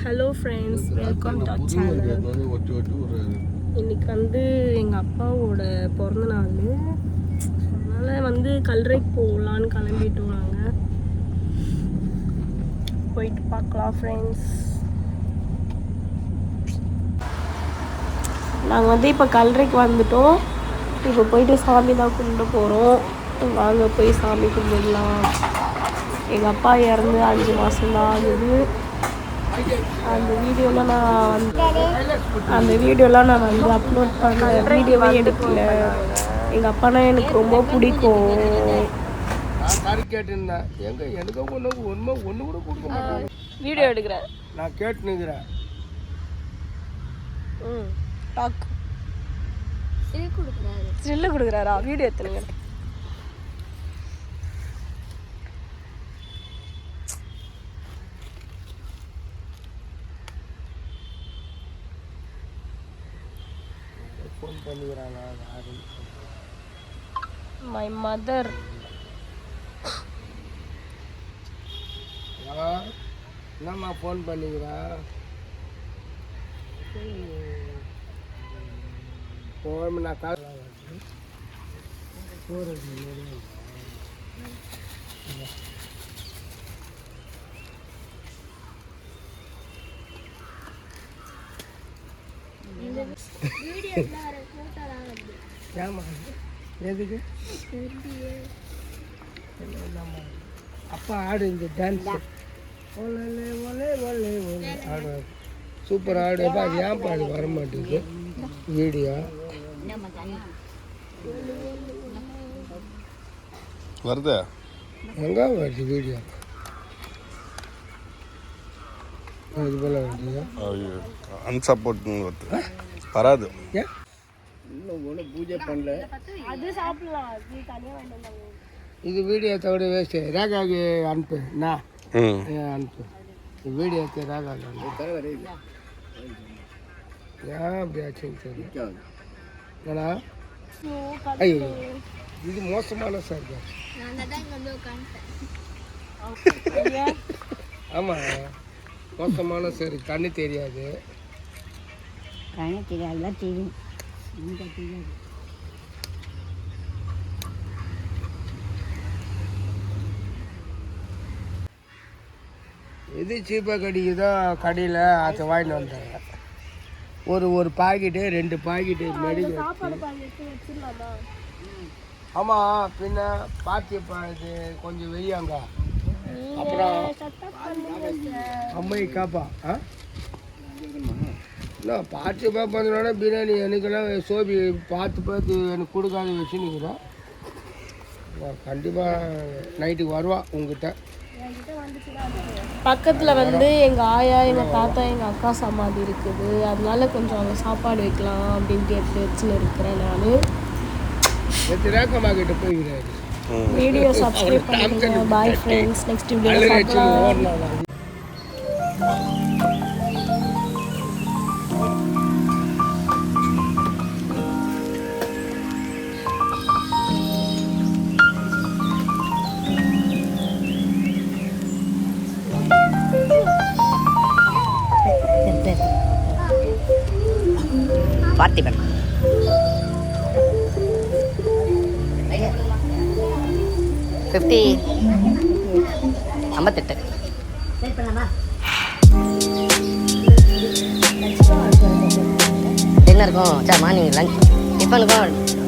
Hello friends, welcome to our channel. இன்னைக்கு வந்து எங்கள் அப்பாவோட பிறந்த நாள். அதனால் வந்து கல்றைக்கு போகலான்னு கிளம்பிட்டோம். நாங்கள் போயிட்டு பார்க்கலாம் ஃப்ரெண்ட்ஸ். நாங்கள் வந்து இப்போ கல்றைக்கு வந்துட்டோம். இப்போ போயிட்டு சாமி தான் கும்பிட போகிறோம். வாங்க போய் சாமி கும்பிடலாம். எங்கள் அப்பா இறந்து 5 மாதம் தான் ஆகுது. அந்த வீடியோலாம் நான் வந்து அப்லோட் பண்ண வீடியோவே எடுக்கல. எங்கள் அப்பானா எனக்கு ரொம்ப பிடிக்கும். கேட்டுருந்தேன் எங்க எனக்கு ஒன்று கூட கொடுக்க மாட்டேன். வீடியோ எடுக்கிறேன், நான் கேட்டுனுக்கிறேன். டாக் ஸ்டில்லு கொடுக்குறாரா? வீடியோ எடுத்துனுங்க. ஃபோன் பண்ணிக்கிறாங்க. My mother. என்னம்மா ஃபோன் பண்ணிக்கிறா? போய் நான் கால் ஏமா எதுக்கு அப்பா ஆடு இந்த டான்ஸ் ஆடு சூப்பர் ஆடு. அது ஏன் பாடு வர மாட்டேங்குது வீடியோ? வருதா? எங்கே வருது வீடியோ? இது போல வருது. அன்சப்போர்ட் வருது, வராது. ஏன் இன்னும் ஒன்றும் பூஜை பண்ணல. அது சாப்பிடலாம், அது தனியாக வேண்டாம். இது வீடியோ தவிர வேஸ்ட்டு. ரேகாக்கு அனுப்பு. நான் அனுப்பு வீடியோ ரேகாக்கு அனுப்பு. ஏன் அப்படி ஆச்சுன்னு தெரியும். ஏன்னா ஐயோ இது மோசமான சார். ஆமாம் மோசமான சார். கண்ணு தெரியாது. கண்ணு தெரியாதுலாம் தெரியும். எது சீப்பாக கிடைக்குதோ கடையில் அதை வாங்கிட்டு வந்தாங்க. ஒரு பாக்கெட்டு 2 பாக்கெட்டு மெடிக்கல். ஆமாம் பின்ன பார்த்திப்பா இது கொஞ்சம் வெய்யாங்க. அப்புறம் அம்மை காப்பா இல்லை பார்த்து பார்ப்பதுனால பிரியாணி எனக்கெல்லாம் சோபி பார்த்து எனக்கு கொடுக்காத வச்சுன்னுக்கிறோம். கண்டிப்பாக நைட்டுக்கு வருவா உங்ககிட்ட. பக்கத்தில் வந்து எங்கள் ஆயா, எங்கள் தாத்தா, எங்கள் அக்கா சமாதி இருக்குது. அதனால கொஞ்சம் அங்கே சாப்பாடு வைக்கலாம் அப்படின்ட்டு எடுத்து வச்சுன்னு இருக்கிறேன். நான் ரேக்கமாக கிட்ட போய்கிறாரு. வீடியோ சப்ஸ்கிரைப் பண்ணுங்க. பாய் ஃப்ரெண்ட்ஸ், நெக்ஸ்ட் வீடியோ பார்க்கலாம். பார்த்திபன் 50 58 டின்னருக்கும் சார் மார்னிங் லஞ்ச் டிஃபனுக்கும்